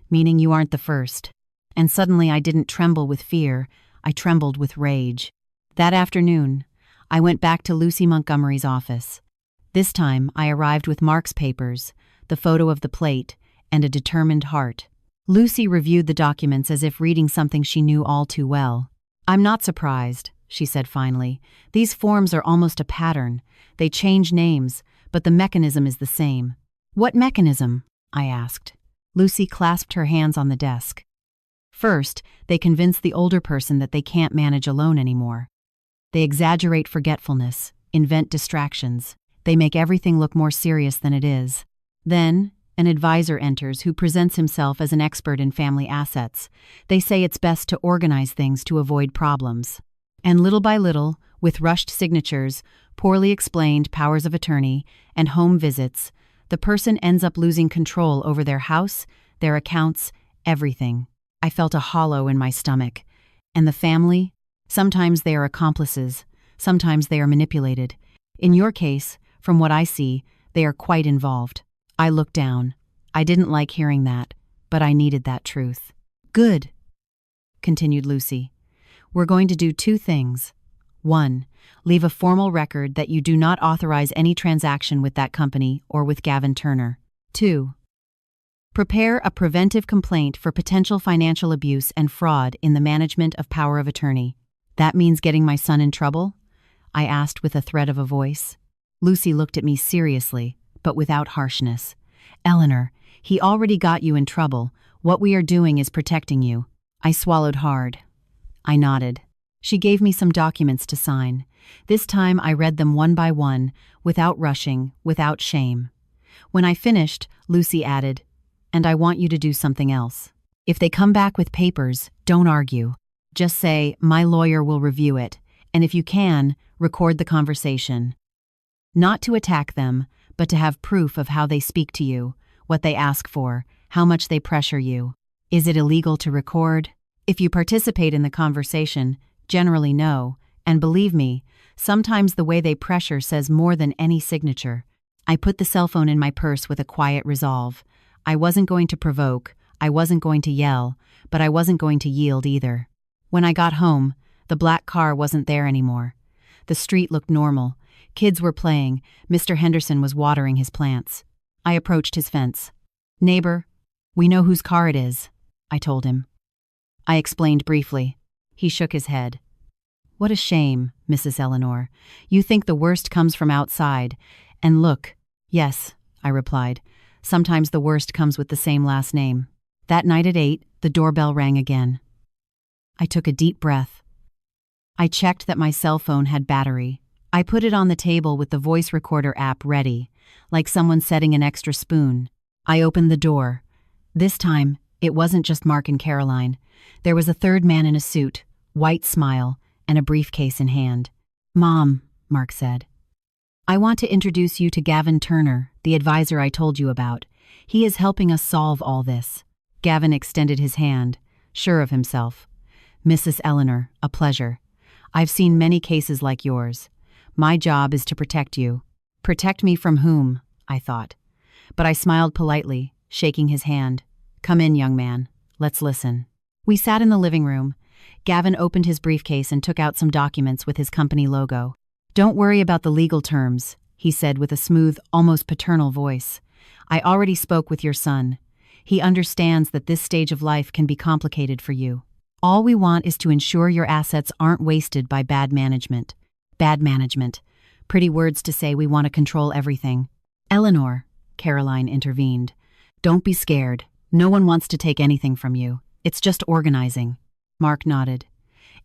Meaning you aren't the first. And suddenly I didn't tremble with fear. I trembled with rage. That afternoon, I went back to Lucy Montgomery's office. This time, I arrived with Mark's papers, the photo of the plate, and a determined heart. Lucy reviewed the documents as if reading something she knew all too well. "I'm not surprised," she said finally. "These forms are almost a pattern. They change names, but the mechanism is the same." "What mechanism?" I asked. Lucy clasped her hands on the desk. "First, they convince the older person that they can't manage alone anymore. They exaggerate forgetfulness, invent distractions. They make everything look more serious than it is. Then, an advisor enters who presents himself as an expert in family assets. They say it's best to organize things to avoid problems. And little by little, with rushed signatures, poorly explained powers of attorney, and home visits, the person ends up losing control over their house, their accounts, everything. I felt a hollow in my stomach. And the family? Sometimes they are accomplices. Sometimes they are manipulated. In your case, from what I see, they are quite involved." I looked down. I didn't like hearing that, but I needed that truth. "Good," continued Lucy. "We're going to do two things. 1. Leave a formal record that you do not authorize any transaction with that company or with Gavin Turner. 2. Prepare a preventive complaint for potential financial abuse and fraud in the management of power of attorney." "That means getting my son in trouble?" I asked with a thread of a voice. Lucy looked at me seriously, but without harshness. "Eleanor, he already got you in trouble. What we are doing is protecting you." I swallowed hard. I nodded. She gave me some documents to sign. This time I read them one by one, without rushing, without shame. When I finished, Lucy added, "And I want you to do something else. If they come back with papers, don't argue. Just say, 'My lawyer will review it,' and if you can, record the conversation. Not to attack them, but to have proof of how they speak to you, what they ask for, how much they pressure you. Is it illegal to record? If you participate in the conversation, generally no, and believe me, sometimes the way they pressure says more than any signature." I put the cell phone in my purse with a quiet resolve. I wasn't going to provoke, I wasn't going to yell, but I wasn't going to yield either. When I got home, the black car wasn't there anymore. The street looked normal. Kids were playing. Mr. Henderson was watering his plants. I approached his fence. "Neighbor, we know whose car it is," I told him. I explained briefly. He shook his head. "What a shame, Mrs. Eleanor. You think the worst comes from outside. And look." "Yes," I replied. "Sometimes the worst comes with the same last name." That night at 8, the doorbell rang again. I took a deep breath. I checked that my cell phone had battery. I put it on the table with the voice recorder app ready, like someone setting an extra spoon. I opened the door. This time, it wasn't just Mark and Caroline. There was a third man in a suit, white smile, and a briefcase in hand. "Mom," Mark said. "I want to introduce you to Gavin Turner, the advisor I told you about. He is helping us solve all this." Gavin extended his hand, sure of himself. "Mrs. Eleanor, a pleasure. I've seen many cases like yours. My job is to protect you." Protect me from whom? I thought. But I smiled politely, shaking his hand. "Come in, young man. Let's listen." We sat in the living room. Gavin opened his briefcase and took out some documents with his company logo. "Don't worry about the legal terms," he said with a smooth, almost paternal voice. "I already spoke with your son. He understands that this stage of life can be complicated for you. All we want is to ensure your assets aren't wasted by bad management." Bad management. Pretty words to say we want to control everything. "Eleanor," Caroline intervened. "Don't be scared. No one wants to take anything from you. It's just organizing." Mark nodded.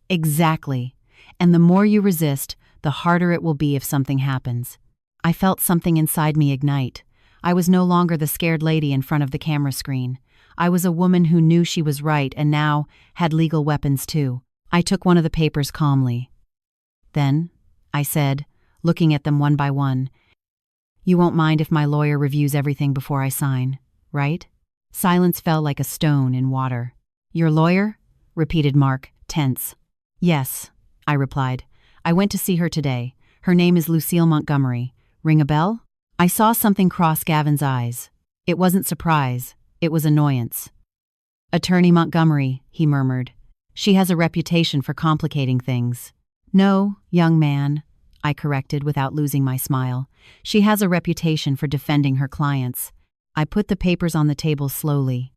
"Exactly. And the more you resist, the harder it will be if something happens." I felt something inside me ignite. I was no longer the scared lady in front of the camera screen. I was a woman who knew she was right and now had legal weapons too. I took one of the papers calmly. "Then," I said, looking at them one by one, "you won't mind if my lawyer reviews everything before I sign, right?" Silence fell like a stone in water. "Your lawyer?" repeated Mark, tense. "Yes," I replied. "I went to see her today. Her name is Lucille Montgomery. Ring a bell?" I saw something cross Gavin's eyes. It wasn't surprise, it was annoyance. "Attorney Montgomery," he murmured. She has a reputation for complicating things. No, young man, I corrected without losing my smile. She has a reputation for defending her clients. I put the papers on the table slowly.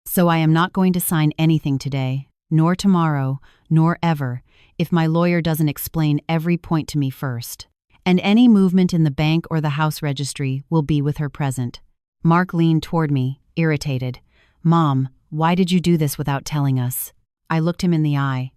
So I am not going to sign anything today, nor tomorrow, nor ever, if my lawyer doesn't explain every point to me first. And any movement in the bank or the house registry will be with her present. Mark leaned toward me, irritated. Mom, why did you do this without telling us? I looked him in the eye.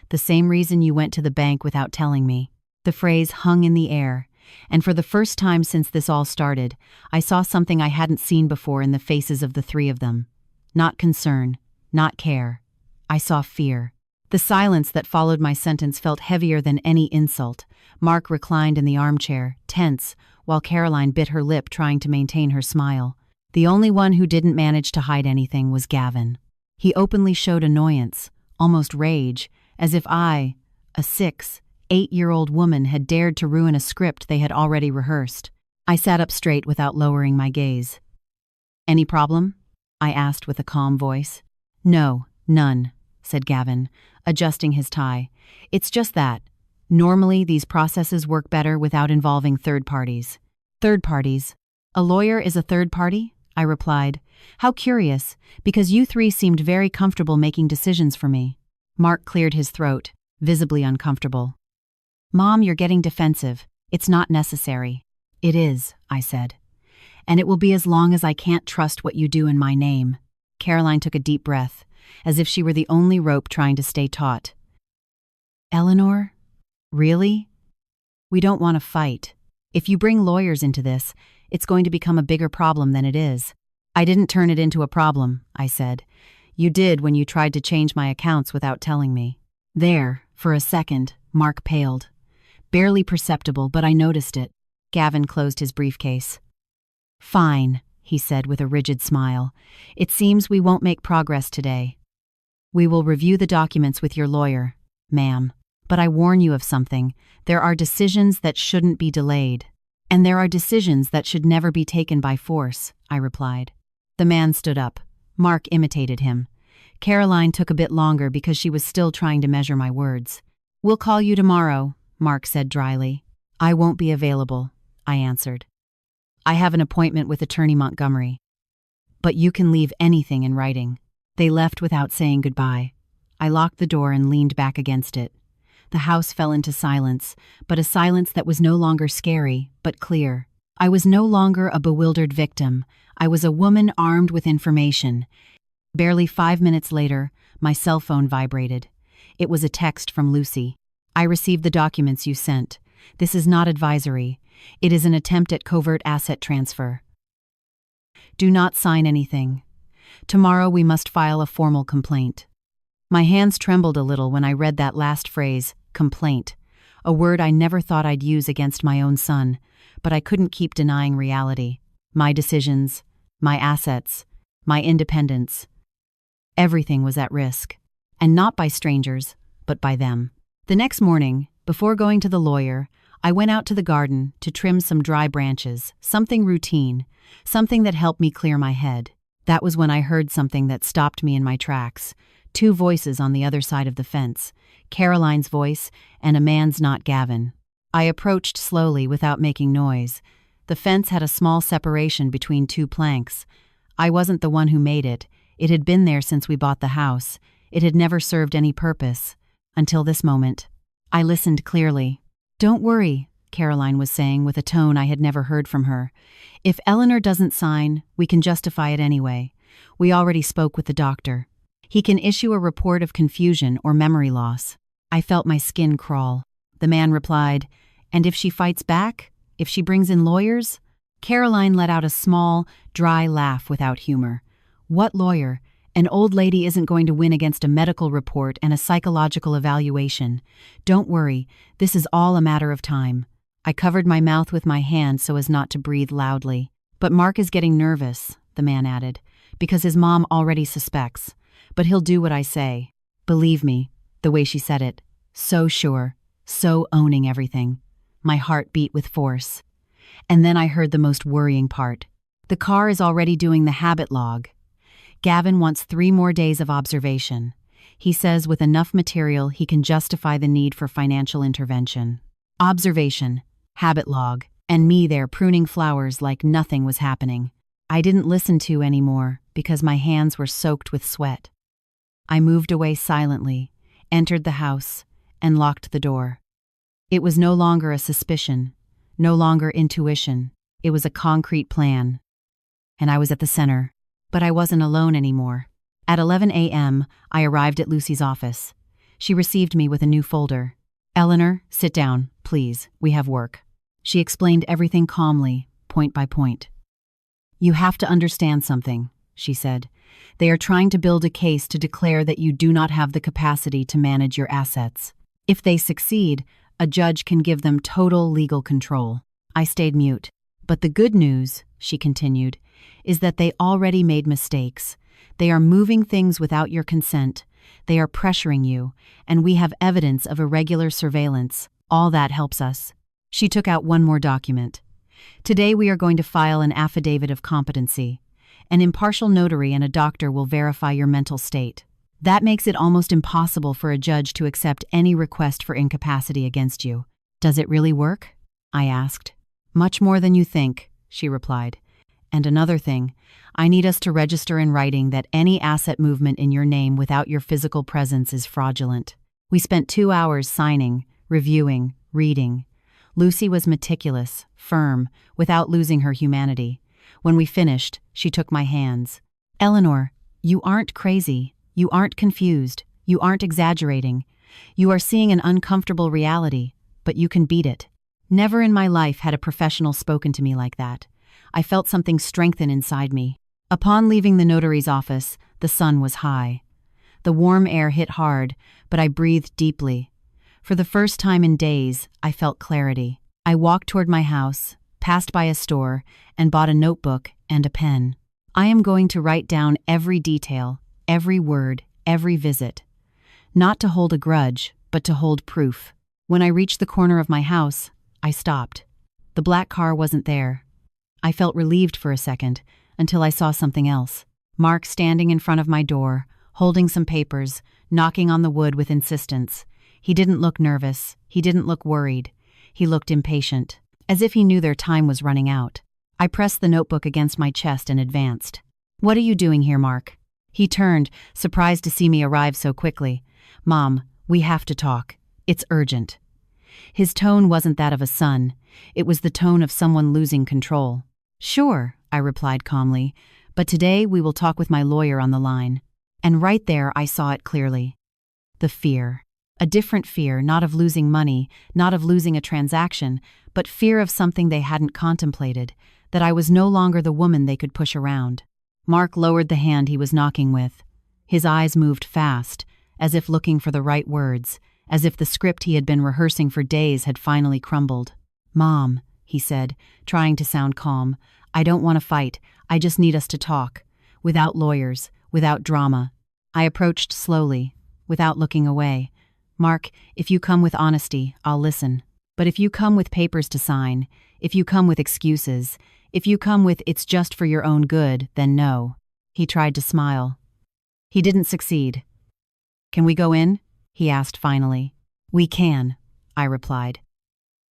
The same reason you went to the bank without telling me. The phrase hung in the air, and for the first time since this all started, I saw something I hadn't seen before in the faces of the three of them. Not concern, not care. I saw fear. The silence that followed my sentence felt heavier than any insult. Mark reclined in the armchair, tense, while Caroline bit her lip trying to maintain her smile. The only one who didn't manage to hide anything was Gavin. He openly showed annoyance, almost rage, as if I, a 8-year-old woman, had dared to ruin a script they had already rehearsed. I sat up straight without lowering my gaze. Any problem? I asked with a calm voice. No, none, said Gavin, adjusting his tie. It's just that. Normally, these processes work better without involving third parties. Third parties? A lawyer is a third party? I replied. How curious, because you three seemed very comfortable making decisions for me. Mark cleared his throat, visibly uncomfortable. Mom, you're getting defensive. It's not necessary. It is, I said. And it will be as long as I can't trust what you do in my name. Caroline took a deep breath, as if she were the only rope trying to stay taut. Eleanor? Really? We don't want to fight. If you bring lawyers into this, it's going to become a bigger problem than it is. I didn't turn it into a problem, I said. You did when you tried to change my accounts without telling me. There, for a second, Mark paled. Barely perceptible, but I noticed it. Gavin closed his briefcase. Fine, he said with a rigid smile. It seems we won't make progress today. We will review the documents with your lawyer, ma'am. But I warn you of something. There are decisions that shouldn't be delayed. And there are decisions that should never be taken by force, I replied. The man stood up. Mark imitated him. Caroline took a bit longer because she was still trying to measure my words. We'll call you tomorrow, Mark said dryly. I won't be available, I answered. I have an appointment with Attorney Montgomery. But you can leave anything in writing. They left without saying goodbye. I locked the door and leaned back against it. The house fell into silence, but a silence that was no longer scary, but clear. I was no longer a bewildered victim. I was a woman armed with information. Barely 5 minutes later, my cell phone vibrated. It was a text from Lucy. I received the documents you sent. This is not advisory. It is an attempt at covert asset transfer. Do not sign anything. Tomorrow we must file a formal complaint. My hands trembled a little when I read that last phrase, complaint, a word I never thought I'd use against my own son, but I couldn't keep denying reality. My decisions, my assets, my independence. Everything was at risk, and not by strangers, but by them. The next morning, before going to the lawyer, I went out to the garden to trim some dry branches, something routine, something that helped me clear my head. That was when I heard something that stopped me in my tracks. 2 voices on the other side of the fence, Caroline's voice and a man's, not Gavin. I approached slowly without making noise. The fence had a small separation between 2 planks. I wasn't the one who made it. It had been there since we bought the house. It had never served any purpose. Until this moment. I listened clearly. Don't worry, Caroline was saying with a tone I had never heard from her. If Eleanor doesn't sign, we can justify it anyway. We already spoke with the doctor. He can issue a report of confusion or memory loss. I felt my skin crawl. The man replied, and if she fights back? If she brings in lawyers? Caroline let out a small, dry laugh without humor. What lawyer? An old lady isn't going to win against a medical report and a psychological evaluation. Don't worry, this is all a matter of time. I covered my mouth with my hand so as not to breathe loudly. But Mark is getting nervous, the man added, because his mom already suspects. But he'll do what I say. Believe me, the way she said it. So sure, so owning everything. My heart beat with force. And then I heard the most worrying part. The car is already doing the habit log. Gavin wants 3 more days of observation. He says with enough material he can justify the need for financial intervention. Observation, habit log, and me there pruning flowers like nothing was happening. I didn't listen to anymore because my hands were soaked with sweat. I moved away silently, entered the house, and locked the door. It was no longer a suspicion, no longer intuition. It was a concrete plan. And I was at the center, but I wasn't alone anymore. At 11 a.m., I arrived at Lucy's office. She received me with a new folder. "Eleanor, sit down, please. We have work." She explained everything calmly, point by point. "You have to understand something," she said. "They are trying to build a case to declare that you do not have the capacity to manage your assets. If they succeed, a judge can give them total legal control." I stayed mute. "But the good news," she continued, "is that they already made mistakes. They are moving things without your consent. They are pressuring you, and we have evidence of irregular surveillance. All that helps us." She took out one more document. "Today we are going to file an affidavit of competency. An impartial notary and a doctor will verify your mental state. That makes it almost impossible for a judge to accept any request for incapacity against you." "Does it really work?" I asked. "Much more than you think," she replied. "And another thing, I need us to register in writing that any asset movement in your name without your physical presence is fraudulent." We spent 2 hours signing, reviewing, reading. Lucy was meticulous, firm, without losing her humanity. When we finished, she took my hands. "Eleanor, you aren't crazy. You aren't confused. You aren't exaggerating. You are seeing an uncomfortable reality, but you can beat it." Never in my life had a professional spoken to me like that. I felt something strengthen inside me. Upon leaving the notary's office, the sun was high. The warm air hit hard, but I breathed deeply. For the first time in days, I felt clarity. I walked toward my house, passed by a store, and bought a notebook and a pen. I am going to write down every detail, every word, every visit. Not to hold a grudge, but to hold proof. When I reached the corner of my house, I stopped. The black car wasn't there. I felt relieved for a second, until I saw something else. Mark standing in front of my door, holding some papers, knocking on the wood with insistence. He didn't look nervous. He didn't look worried. He looked impatient, as if he knew their time was running out. I pressed the notebook against my chest and advanced. "What are you doing here, Mark?" He turned, surprised to see me arrive so quickly. "Mom, we have to talk. It's urgent." His tone wasn't that of a son. It was the tone of someone losing control. "Sure," I replied calmly, "but today we will talk with my lawyer on the line." And right there I saw it clearly. The fear. A different fear, not of losing money, not of losing a transaction, but fear of something they hadn't contemplated, that I was no longer the woman they could push around. Mark lowered the hand he was knocking with. His eyes moved fast, as if looking for the right words, as if the script he had been rehearsing for days had finally crumbled. "Mom," he said, trying to sound calm, "I don't want to fight. I just need us to talk. Without lawyers, without drama." I approached slowly, without looking away. "Mark, if you come with honesty, I'll listen. But if you come with papers to sign, if you come with excuses, if you come with 'it's just for your own good,' then no." He tried to smile. He didn't succeed. "Can we go in?" he asked finally. "We can," I replied.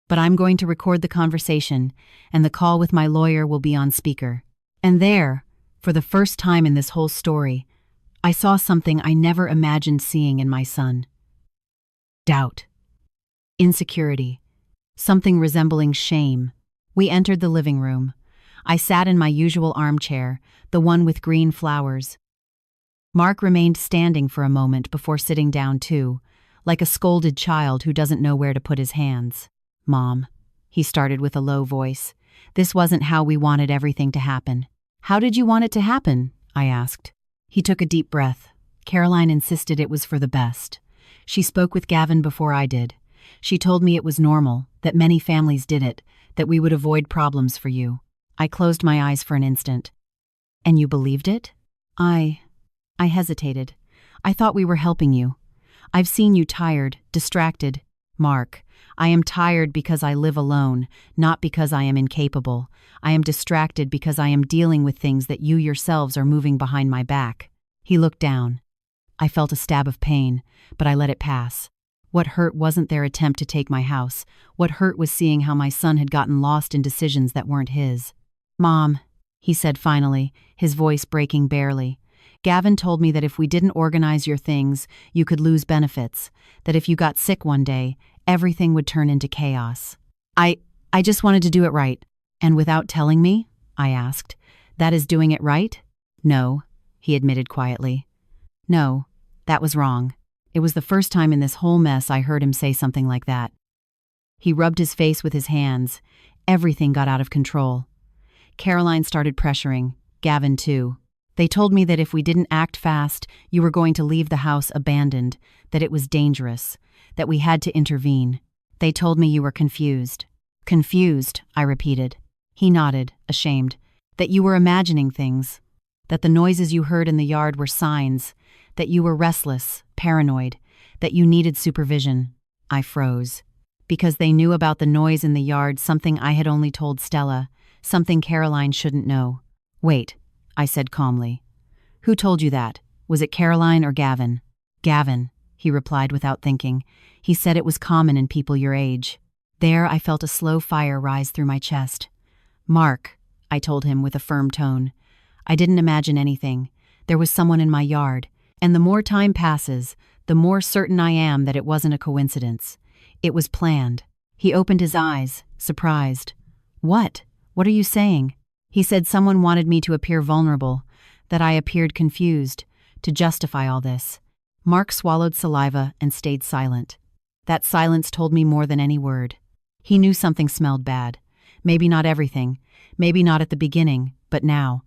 "But I'm going to record the conversation, and the call with my lawyer will be on speaker." And there, for the first time in this whole story, I saw something I never imagined seeing in my son. Doubt. Insecurity. Something resembling shame. We entered the living room. I sat in my usual armchair, the one with green flowers. Mark remained standing for a moment before sitting down too, like a scolded child who doesn't know where to put his hands. "Mom," he started with a low voice, "this wasn't how we wanted everything to happen." "How did you want it to happen?" I asked. He took a deep breath. "Caroline insisted it was for the best. She spoke with Gavin before I did. She told me it was normal, that many families did it, that we would avoid problems for you." I closed my eyes for an instant. "And you believed it?" I hesitated. "I thought we were helping you. I've seen you tired, distracted." "Mark, I am tired because I live alone, not because I am incapable. I am distracted because I am dealing with things that you yourselves are moving behind my back." He looked down. I felt a stab of pain, but I let it pass. What hurt wasn't their attempt to take my house. What hurt was seeing how my son had gotten lost in decisions that weren't his. "Mom," he said finally, his voice breaking barely. "Gavin told me that if we didn't organize your things, you could lose benefits, that if you got sick one day, everything would turn into chaos. I just wanted to do it right." "And without telling me?" I asked. "That is doing it right?" "No," he admitted quietly. "No, that was wrong." It was the first time in this whole mess I heard him say something like that. He rubbed his face with his hands. Everything got out of control. Caroline started pressuring, Gavin too. "They told me that if we didn't act fast, you were going to leave the house abandoned, that it was dangerous, that we had to intervene. They told me you were confused." "Confused," I repeated. He nodded, ashamed. "That you were imagining things. That the noises you heard in the yard were signs. That you were restless, paranoid. That you needed supervision." I froze. Because they knew about the noise in the yard, something I had only told Stella, something Caroline shouldn't know. "Wait," I said calmly. "Who told you that? Was it Caroline or Gavin?" "Gavin," he replied without thinking. "He said it was common in people your age." There I felt a slow fire rise through my chest. "Mark," I told him with a firm tone. "I didn't imagine anything. There was someone in my yard, and the more time passes, the more certain I am that it wasn't a coincidence. It was planned." He opened his eyes, surprised. "What? What are you saying?" He said someone wanted me to appear vulnerable, that I appeared confused, to justify all this. Mark swallowed saliva and stayed silent. That silence told me more than any word. He knew something smelled bad. Maybe not everything, maybe not at the beginning, but now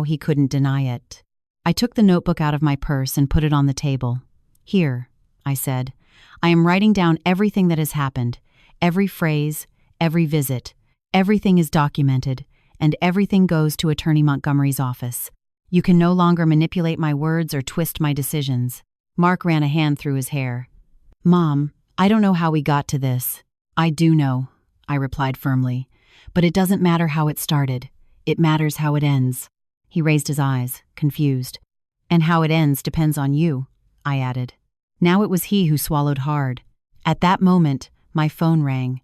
he couldn't deny it. I took the notebook out of my purse and put it on the table. "Here," I said. "I am writing down everything that has happened, every phrase, every visit. Everything is documented, and everything goes to Attorney Montgomery's office. You can no longer manipulate my words or twist my decisions." Mark ran a hand through his hair. "Mom, I don't know how we got to this." "I do know," I replied firmly. "But it doesn't matter how it started. It matters how it ends." He raised his eyes, confused. "And how it ends depends on you," I added. Now it was he who swallowed hard. At that moment, my phone rang.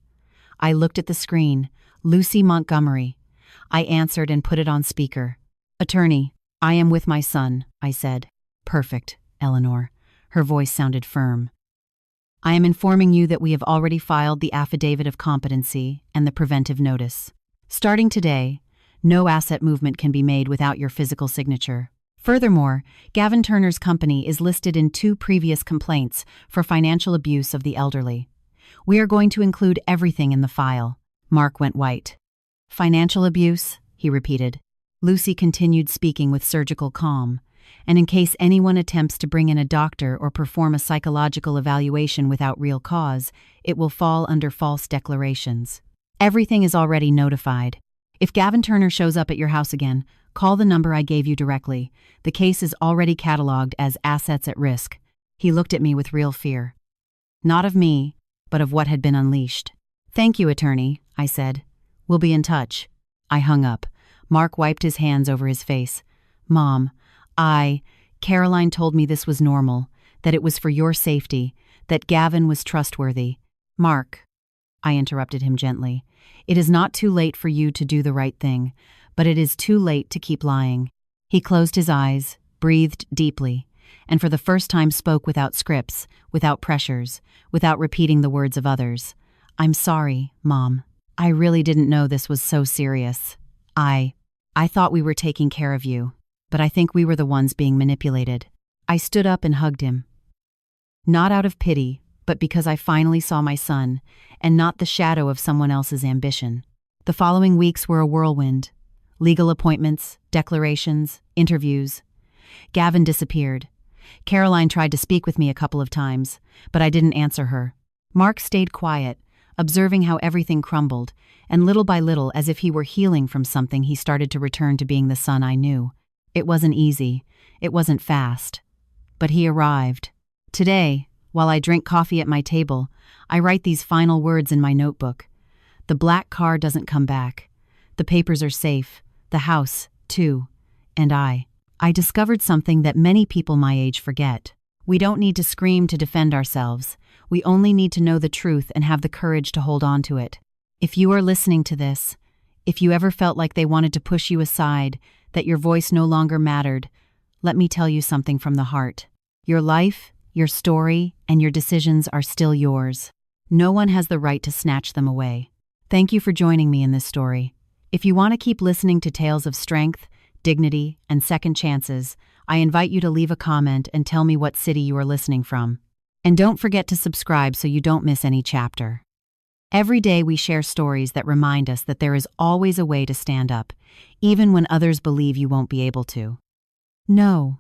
I looked at the screen. Lucy Montgomery. I answered and put it on speaker. "Attorney, I am with my son," I said. "Perfect, Eleanor." Her voice sounded firm. "I am informing you that we have already filed the affidavit of competency and the preventive notice. Starting today, no asset movement can be made without your physical signature. Furthermore, Gavin Turner's company is listed in 2 previous complaints for financial abuse of the elderly. We are going to include everything in the file." Mark went white. "Financial abuse?" he repeated. Lucy continued speaking with surgical calm. "And in case anyone attempts to bring in a doctor or perform a psychological evaluation without real cause, it will fall under false declarations. Everything is already notified. If Gavin Turner shows up at your house again, call the number I gave you directly. The case is already cataloged as assets at risk." He looked at me with real fear. Not of me, but of what had been unleashed. "Thank you, attorney," I said. "We'll be in touch." I hung up. Mark wiped his hands over his face. "Mom, Caroline told me this was normal, that it was for your safety, that Gavin was trustworthy." "Mark," I interrupted him gently, "it is not too late for you to do the right thing, but it is too late to keep lying." He closed his eyes, breathed deeply, and for the first time spoke without scripts, without pressures, without repeating the words of others. "I'm sorry, Mom. I really didn't know this was so serious. I thought we were taking care of you, but I think we were the ones being manipulated." I stood up and hugged him. Not out of pity, but because I finally saw my son, and not the shadow of someone else's ambition. The following weeks were a whirlwind. Legal appointments, declarations, interviews. Gavin disappeared. Caroline tried to speak with me a couple of times, but I didn't answer her. Mark stayed quiet, observing how everything crumbled, and little by little, as if he were healing from something, he started to return to being the son I knew. It wasn't easy. It wasn't fast. But he arrived. Today, while I drink coffee at my table, I write these final words in my notebook. The black car doesn't come back. The papers are safe. The house, too. And I I discovered something that many people my age forget. We don't need to scream to defend ourselves. We only need to know the truth and have the courage to hold on to it. If you are listening to this, if you ever felt like they wanted to push you aside, that your voice no longer mattered, let me tell you something from the heart. Your life, your story, and your decisions are still yours. No one has the right to snatch them away. Thank you for joining me in this story. If you want to keep listening to tales of strength, dignity, and second chances, I invite you to leave a comment and tell me what city you are listening from. And don't forget to subscribe so you don't miss any chapter. Every day we share stories that remind us that there is always a way to stand up, even when others believe you won't be able to. Know